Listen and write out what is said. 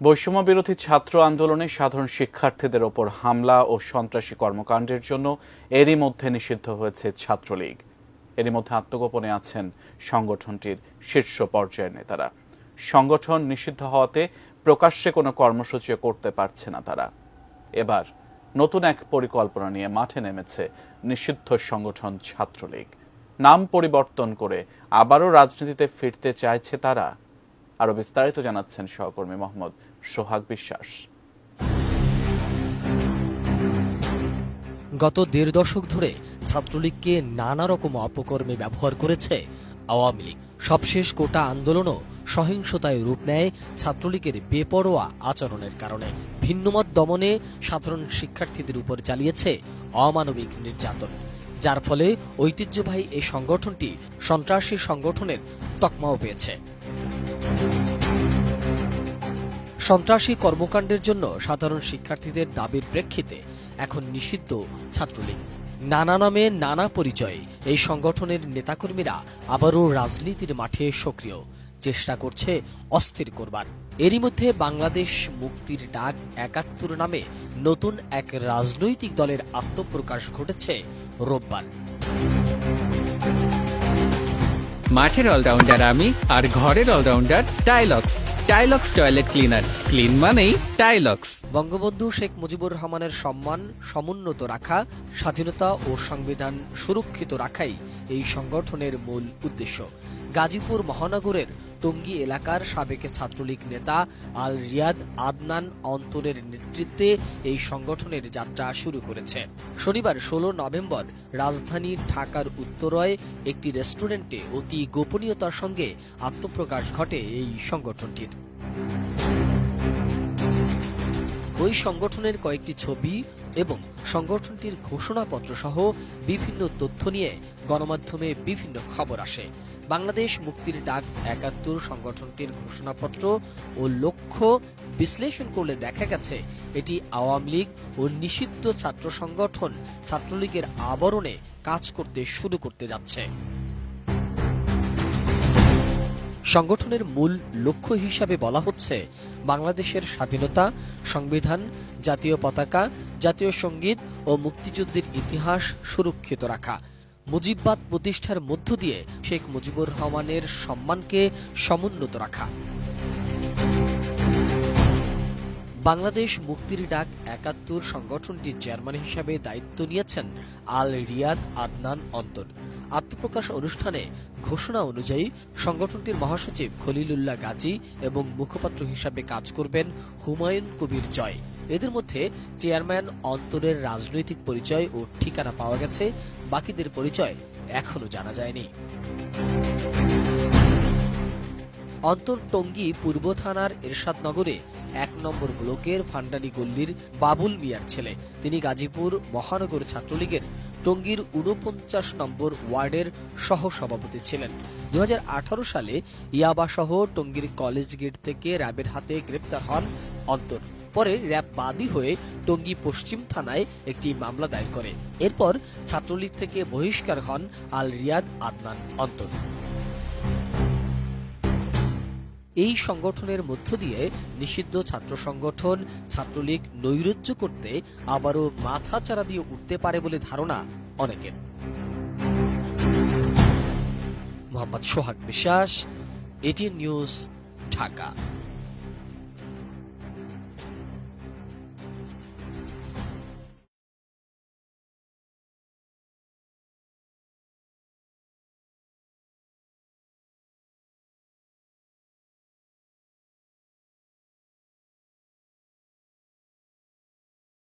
বৈষম্য বিরোধী ছাত্র আন্দোলনে সাধারণ শিক্ষার্থীদের ওপর হামলা ও সন্ত্রাসী কর্মকাণ্ডের জন্য এরই মধ্যে নিষিদ্ধ হয়েছে ছাত্রলীগ। এরই মধ্যে আত্মগোপনে আছেন সংগঠনটির শীর্ষ পর্যায়ের নেতারা। সংগঠন নিষিদ্ধ হওয়াতে প্রকাশ্যে কোনো কর্মসূচিও করতে পারছে না তারা। এবার নতুন এক পরিকল্পনা নিয়ে মাঠে নেমেছে নিষিদ্ধ সংগঠন ছাত্রলীগ। নাম পরিবর্তন করে আবারও রাজনীতিতে ফিরতে চাইছে তারা। আরো বিস্তারিত জানাচ্ছেন সহকর্মী মোহাম্মদ সোহাগ বিশ্বাস। গত ১.৫ দশক ধরে ছাত্রলীগকে নানা রকম অপকর্মে ব্যবহার করেছে আওয়ামী লীগ। সবশেষ কোটা আন্দোলনও সহিংসতায় রূপ নেয় ছাত্রলীগের বেপরোয়া আচরণের কারণে। ভিন্নমত দমনে সাধারণ শিক্ষার্থীদের উপর চালিয়েছে অমানবিক নির্যাতন, যার ফলে ঐতিহ্যবাহী এই সংগঠনটি সন্ত্রাসী সংগঠনের তকমাও পেয়েছে। সন্ত্রাসী কর্মকাণ্ডের জন্য সাধারণ শিক্ষার্থীদের দাবির প্রেক্ষিতে এখন নিষিদ্ধ ছাত্রলীগ। নানা নামে নানা পরিচয়ে এই সংগঠনের নেতাকর্মীরা আবারও রাজনীতির মাঠে সক্রিয়, চেষ্টা করছে অস্থির করবার। এরই মধ্যে বাংলাদেশ মুক্তির ডাক ৭১ নামে নতুন এক রাজনৈতিক দলের আত্মপ্রকাশ ঘটেছে রোববার। মাঠের অলরাউন্ডার আমি, আর ঘরের allrounder Tylox. Tylox toilet cleaner, clean মানেই টাইলক্স। বঙ্গবন্ধু শেখ মুজিবুর রহমানের সম্মান সমুন্নত রাখা, স্বাধীনতা ও সংবিধান সুরক্ষিত রাখাই এই সংগঠনের মূল উদ্দেশ্য। গাজীপুর মহানগরের টঙ্গী এলাকার সাবেক ছাত্রলীগ নেতা আল রিয়াদ আদনান অন্তরের নেতৃত্বে এই সংগঠনের যাত্রা শুরু করেছে। শনিবার ১৬ নভেম্বর রাজধানী ঢাকার উত্তরায় একটি রেস্টুরেন্টে অতি গোপনীয়তার সঙ্গে আত্মপ্রকাশ ঘটে এই সংগঠনটির। ওই সংগঠনের কয়েকটি ছবি এবং সংগঠনটির ঘোষণাপত্র সহ বিভিন্ন তথ্য নিয়ে গণমাধ্যমে বিভিন্ন খবর আসে। বাংলাদেশ মুক্তির ডাক ৭১ সংগঠনটির ঘোষণাপত্র ও লক্ষ্য বিশ্লেষণ করলে দেখা গেছে এটি আওয়ামী লীগ ও নিষিদ্ধ ছাত্র সংগঠন ছাত্রলীগের আবরণে কাজ করতে শুরু করতে যাচ্ছে। সংগঠনের মূল লক্ষ্য হিসাবে বলা হচ্ছে বাংলাদেশের স্বাধীনতা, সংবিধান, জাতীয় পতাকা, জাতীয় সঙ্গীত ও মুক্তিযুদ্ধের ইতিহাস সুরক্ষিত রাখা, মুজিববাদ প্রতিষ্ঠার মধ্য দিয়ে শেখ মুজিবুর রহমানের সম্মানকে সমুন্নত রাখা। বাংলাদেশ মুক্তির ডাক ৭১ সংগঠনটির চেয়ারম্যান হিসাবে দায়িত্ব নিয়েছেন আল রিয়াদ আদনান অন্তর। আত্মপ্রকাশ অনুষ্ঠানে ঘোষণা অনুযায়ী সংগঠনটির মহাসচিব খলিলুল্লাহ গাজী এবং মুখপাত্র হিসাবে কাজ করবেন হুমায়ুন কবির জয়। এদের মধ্যে চেয়ারম্যান অন্তরের রাজনৈতিক পরিচয় ও ঠিকানা পাওয়া গেছে, বাকিদের পরিচয় এখনো জানা যায়নি। অন্তর টঙ্গী পূর্ব থানার এরশাদনগরে ১ নম্বর ব্লকের ফান্ডানি গল্লির বাবুল মিয়ার ছেলে। তিনি গাজীপুর মহানগর ছাত্রলীগের টঙ্গীর ৪৯ নম্বর ওয়ার্ডের সহসভাপতি ছিলেন। ২০১৮ সালে ইয়াবাসহ টঙ্গীর কলেজ গেট থেকে র্যাবের হাতে গ্রেপ্তার হন অন্তর। পরে র্যাব বাদী হয়ে টঙ্গী পশ্চিম থানায় একটি মামলা দায়ের করে। এরপর ছাত্রলীগ থেকে বহিষ্কার হন আল রিয়াদ আদনান অন্তর। এই সংগঠনের মধ্য দিয়ে নিষিদ্ধ ছাত্র সংগঠন ছাত্রলীগ নৈরাজ্য করতে আবারও মাথাচাড়া দিয়ে উঠতে পারে বলে ধারণা অনেকের। মোহাম্মদ সোহাগ বিশ্বাস, এটিএন নিউজ, ঢাকা।